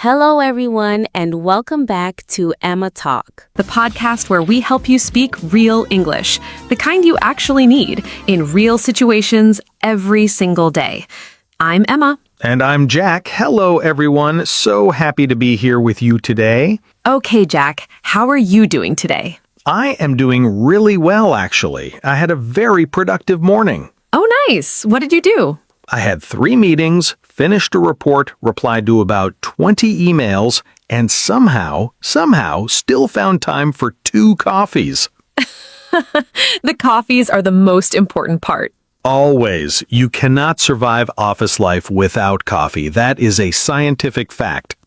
Hello, everyone, and welcome back to Emma Talk. The podcast where we help you speak real English, the kind you actually need in real situations every single day. I'm Emma. And I'm Jack. Hello, everyone. So happy to be here with you today. Okay, Jack, how are you doing today? I am doing really well, actually. I had a very productive morning. Oh, nice. What did you do? I had 3 meetings, finished a report, replied to about 20 emails, and somehow still found time for 2 coffees. The coffees are the most important part. Always. You cannot survive office life without coffee. That is a scientific fact.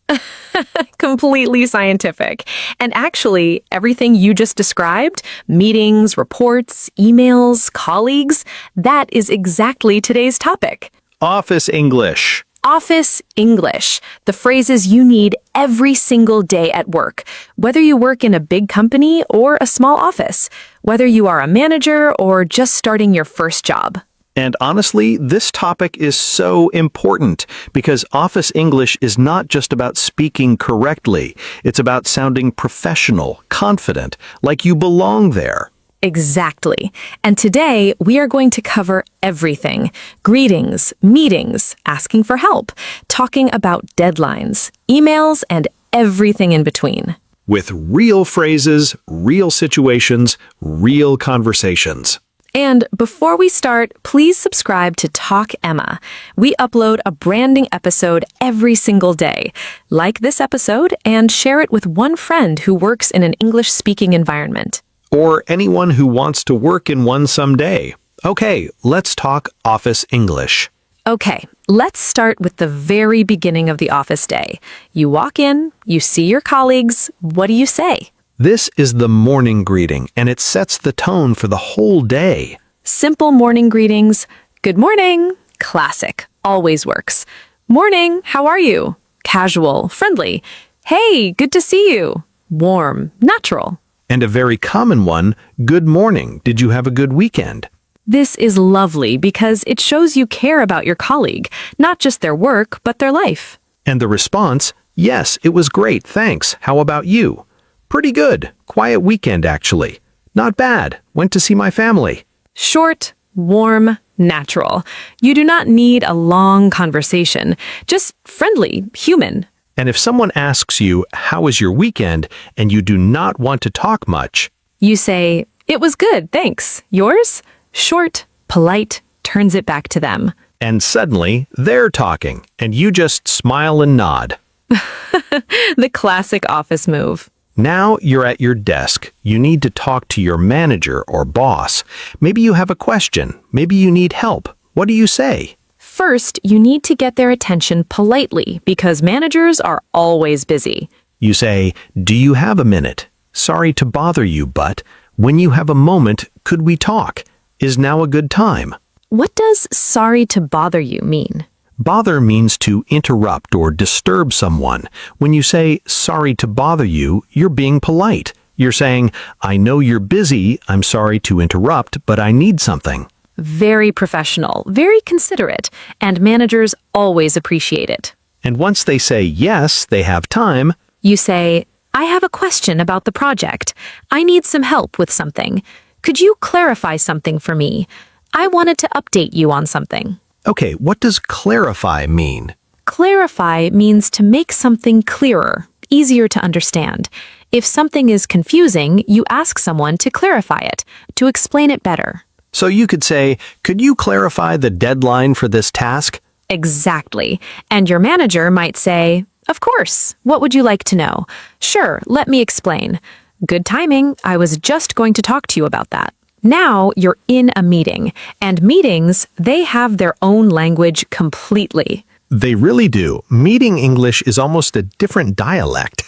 Completely scientific. And actually, everything you just described, meetings, reports, emails, colleagues, that is exactly today's topic. Office English. Office English, the phrases you need every single day at work, whether you work in a big company or a small office, whether you are a manager or just starting your first job. And honestly, this topic is so important because office English is not just about speaking correctly. It's about sounding professional, confident, like you belong there. Exactly. And today, we are going to cover everything. Greetings, meetings, asking for help, talking about deadlines, emails, and everything in between. With real phrases, real situations, real conversations. And before we start, please subscribe to Talk Emma. We upload a branding episode every single day. Like this episode and share it with one friend who works in an English-speaking environment. Or anyone who wants to work in one someday. Okay, let's talk office English. Okay, let's start with the very beginning of the office day. You walk in, you see your colleagues. What do you say? This is the morning greeting, and it sets the tone for the whole day. Simple morning greetings. Good morning. Classic. Always works. Morning. How are you? Casual. Friendly. Hey, good to see you. Warm. Natural. And a very common one, good morning. Did you have a good weekend? This is lovely because it shows you care about your colleague, not just their work, but their life. And the response, yes, it was great, thanks. How about you? Pretty good. Quiet weekend, actually. Not bad. Went to see my family. Short, warm, natural. You do not need a long conversation. Just friendly, human. And if someone asks you, how was your weekend, and you do not want to talk much, You say, it was good, thanks. Yours? Short, polite, turns it back to them. and suddenly they're talking, and you just smile and nod. The classic office move. Now you're at your desk. You need to talk to your manager or boss. Maybe you have a question. Maybe you need help. What do you say? First, you need to get their attention politely because managers are always busy. You say, do you have a minute? Sorry to bother you, but when you have a moment, could we talk? Is now a good time? What does sorry to bother you mean? Bother means to interrupt or disturb someone. When you say, sorry to bother you, you're being polite. You're saying, I know you're busy, I'm sorry to interrupt, but I need something. Very professional, very considerate, and managers always appreciate it. And once they say yes, they have time, You say, I have a question about the project. I need some help with something. Could you clarify something for me? I wanted to update you on something. okay, what does clarify mean? Clarify means to make something clearer, easier to understand. If something is confusing, you ask someone to clarify it, to explain it better. So you could say, could you clarify the deadline for this task? Exactly. And your manager might say, of course. What would you like to know? Sure, let me explain. Good timing. I was just going to talk to you about that. Now you're in a meeting, and meetings, they have their own language completely. They really do. Meeting English is almost a different dialect.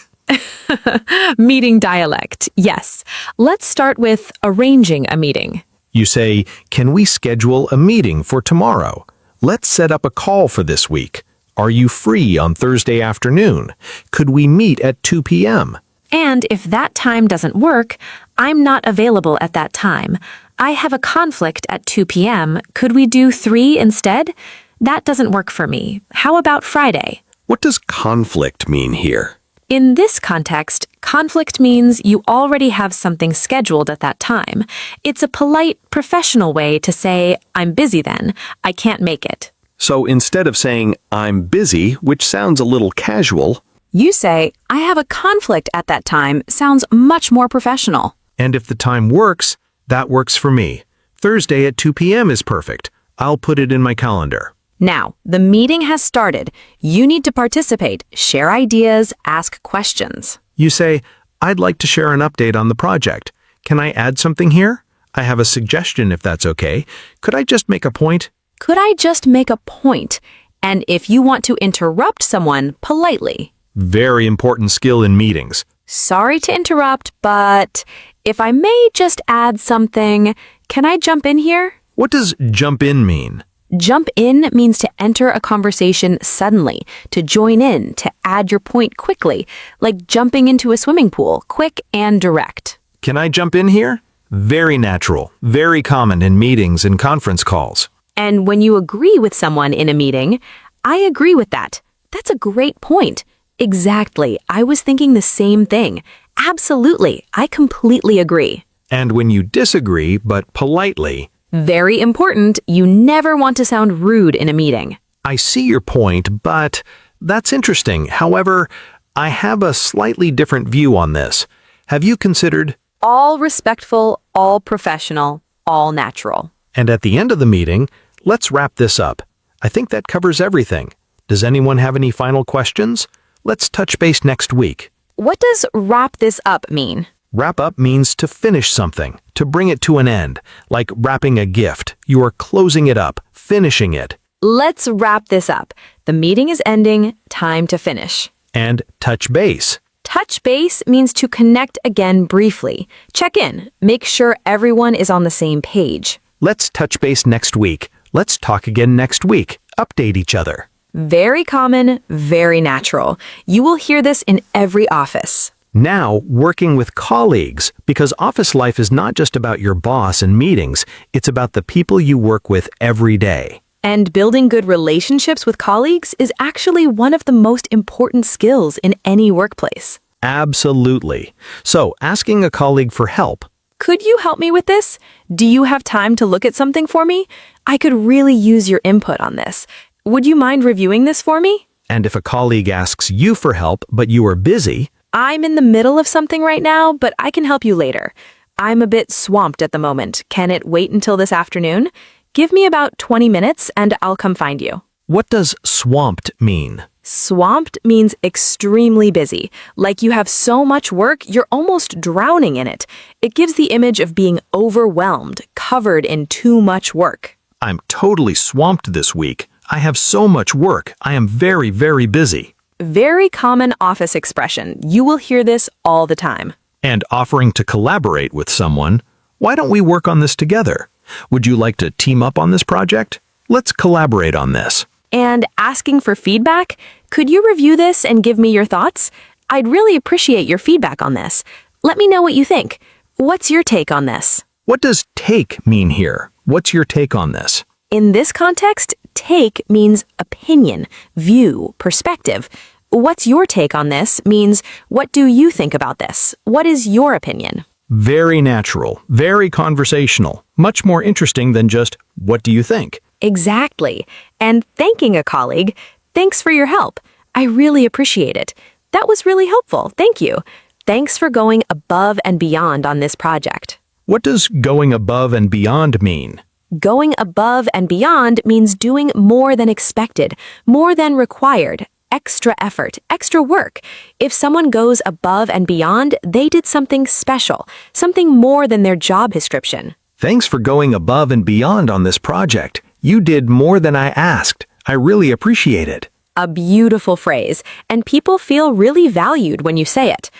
Meeting dialect, yes. Let's start with arranging a meeting. You say, can we schedule a meeting for tomorrow? Let's set up a call for this week. Are you free on Thursday afternoon? Could we meet at 2 p.m.? And if that time doesn't work, I'm not available at that time. I have a conflict at 2 p.m. Could we do 3 instead? That doesn't work for me. How about Friday? What does conflict mean here? In this context, conflict means you already have something scheduled at that time. It's a polite, professional way to say, I'm busy then, I can't make it. So instead of saying, I'm busy, which sounds a little casual, You say, I have a conflict at that time, sounds much more professional. and if the time works, that works for me. Thursday at 2 p.m. is perfect. I'll put it in my calendar. Now, the meeting has started. You need to participate, share ideas, ask questions. You say, I'd like to share an update on the project. Can I add something here? I have a suggestion if that's okay. Could I just make a point? Could I just make a point? And if you want to interrupt someone, politely. Very important skill in meetings. Sorry to interrupt, but if I may just add something, can I jump in here? What does jump in mean? Jump in means to enter a conversation suddenly, to join in, to add your point quickly, like jumping into a swimming pool, quick and direct. Can I jump in here? Very natural, very common in meetings and conference calls. And when you agree with someone in a meeting, I agree with that. That's a great point. Exactly. I was thinking the same thing. Absolutely. I completely agree. And when you disagree, but politely, Very important. You never want to sound rude in a meeting. I see your point, but that's interesting. However, I have a slightly different view on this. Have you considered? All respectful, all professional, all natural. And at the end of the meeting, let's wrap this up. I think that covers everything. Does anyone have any final questions? Let's touch base next week. What does wrap this up mean? Wrap up means to finish something, to bring it to an end, like wrapping a gift. You are closing it up, finishing it. Let's wrap this up. The meeting is ending, time to finish. And touch base. Touch base means to connect again briefly. Check in. Make sure everyone is on the same page. Let's touch base next week. Let's talk again next week. Update each other. Very common, very natural. You will hear this in every office. Now, working with colleagues, because office life is not just about your boss and meetings, it's about the people you work with every day. And building good relationships with colleagues is actually one of the most important skills in any workplace. Absolutely. So, asking a colleague for help. Could you help me with this? Do you have time to look at something for me? I could really use your input on this. Would you mind reviewing this for me? And if a colleague asks you for help, but you are busy, I'm in the middle of something right now, but I can help you later. I'm a bit swamped at the moment. Can it wait until this afternoon? Give me about 20 minutes and I'll come find you. what does swamped mean? Swamped means extremely busy. Like you have so much work, you're almost drowning in it. It gives the image of being overwhelmed, covered in too much work. I'm totally swamped this week. I have so much work. I am very, very busy. Very common office expression. You will hear this all the time. And offering to collaborate with someone. Why don't we work on this together? Would you like to team up on this project? Let's collaborate on this. And asking for feedback? Could you review this and give me your thoughts? I'd really appreciate your feedback on this. Let me know what you think. What's your take on this? What does take mean here? What's your take on this? In this context, take means opinion, view, perspective. What's your take on this means, what do you think about this? What is your opinion? Very natural, very conversational, much more interesting than just, what do you think? Exactly. And thanking a colleague, thanks for your help. I really appreciate it. That was really helpful. Thank you. Thanks for going above and beyond on this project. What does going above and beyond mean? Going above and beyond means doing more than expected, more than required, extra effort, extra work. If someone goes above and beyond, they did something special, something more than their job description. Thanks for going above and beyond on this project. You did more than I asked. I really appreciate it. A beautiful phrase, and people feel really valued when you say it.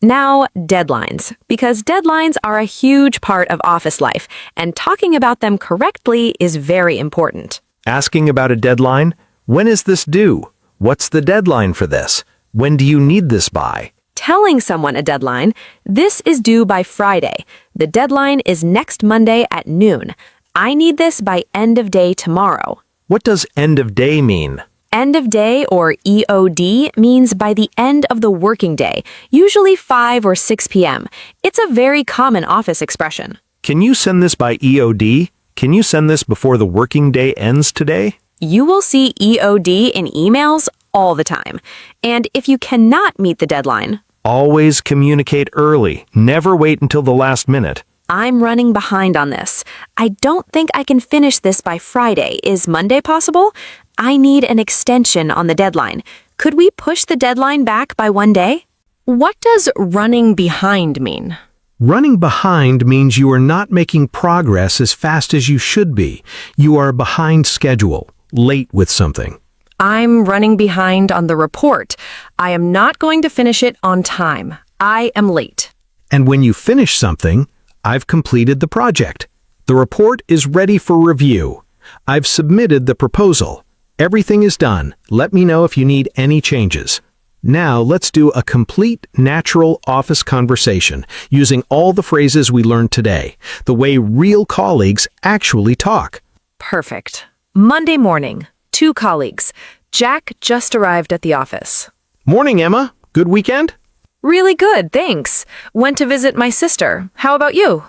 Now, deadlines, because deadlines are a huge part of office life, and talking about them correctly is very important. Asking about a deadline? When is this due? What's the deadline for this? When do you need this by? Telling someone a deadline, this is due by Friday. The deadline is next Monday at noon. I need this by end of day tomorrow. What does end of day mean? End of day, or EOD, means by the end of the working day, usually 5 or 6 p.m. It's a very common office expression. Can you send this by EOD? Can you send this before the working day ends today? You will see EOD in emails all the time. And if you cannot meet the deadline, Always communicate early. Never wait until the last minute. I'm running behind on this. I don't think I can finish this by Friday. Is Monday possible? I need an extension on the deadline. Could we push the deadline back by 1 day? What does running behind mean? Running behind means you are not making progress as fast as you should be. You are behind schedule, late with something. I'm running behind on the report. I am not going to finish it on time. I am late. And when you finish something, I've completed the project. The report is ready for review. I've submitted the proposal. Everything is done. Let me know if you need any changes. Now let's do a complete, natural office conversation using all the phrases we learned today, the way real colleagues actually talk. Perfect. Monday morning. 2 colleagues. Jack just arrived at the office. Morning, Emma. Good weekend? Really good, thanks. Went to visit my sister. How about you?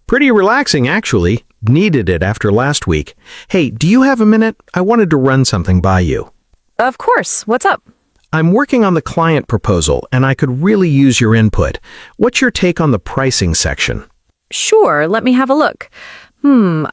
Pretty relaxing, actually. Needed it after last week. Hey, do you have a minute? I wanted to run something by you. Of course. What's up? I'm working on the client proposal, and I could really use your input. What's your take on the pricing section? Sure, let me have a look.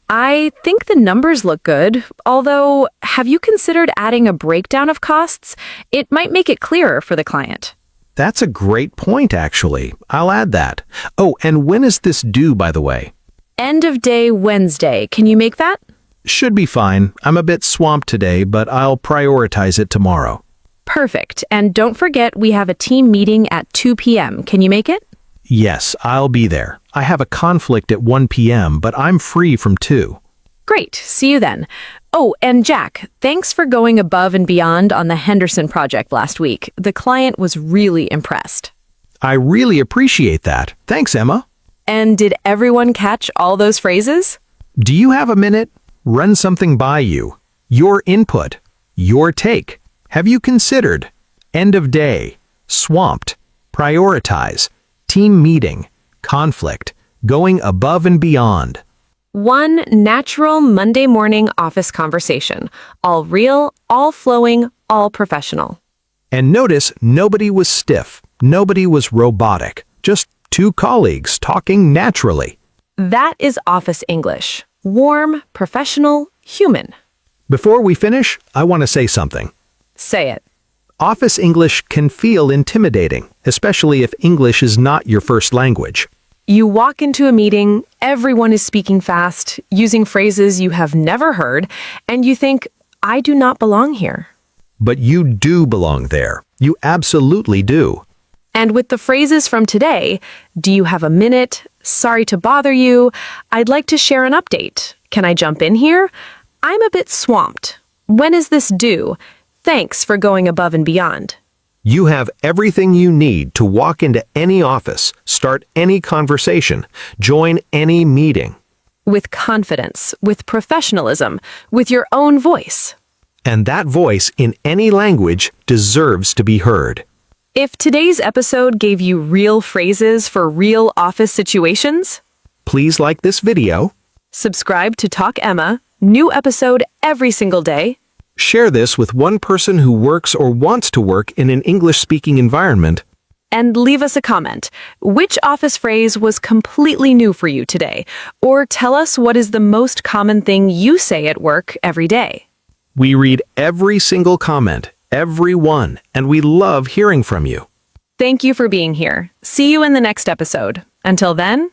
I think the numbers look good. Although, have you considered adding a breakdown of costs? It might make it clearer for the client. That's a great point, actually. I'll add that. Oh, and when is this due, by the way? End of day Wednesday. Can you make that? Should be fine. I'm a bit swamped today, but I'll prioritize it tomorrow. Perfect. And don't forget we have a team meeting at 2 p.m. Can you make it? Yes, I'll be there. I have a conflict at 1 p.m., but I'm free from 2. Great. See you then. Oh, and Jack, thanks for going above and beyond on the Henderson project last week. The client was really impressed. I really appreciate that. Thanks, Emma. And did everyone catch all those phrases? Do you have a minute? Run something by you. Your input. Your take. Have you considered? End of day. Swamped. Prioritize. Team meeting. Conflict. Going above and beyond. One natural Monday morning office conversation. All real, all flowing, all professional. And notice nobody was stiff. Nobody was robotic. Just 2 colleagues talking naturally. That is office English. Warm, professional, human. Before we finish, I want to say something. Say it. Office English can feel intimidating, especially if English is not your first language. You walk into a meeting, everyone is speaking fast, using phrases you have never heard, and you think, I do not belong here. But you do belong there. You absolutely do. And with the phrases from today, do you have a minute? Sorry to bother you. I'd like to share an update. Can I jump in here? I'm a bit swamped. When is this due? Thanks for going above and beyond. You have everything you need to walk into any office, start any conversation, join any meeting. With confidence, with professionalism, with your own voice. And that voice in any language deserves to be heard. If today's episode gave you real phrases for real office situations, Please like this video, subscribe to Talk Emma, new episode every single day, share this with one person who works or wants to work in an English-speaking environment, and leave us a comment. Which office phrase was completely new for you today? Or tell us what is the most common thing you say at work every day. We read every single comment, every one, and we love hearing from you. Thank you for being here. See you in the next episode. Until then,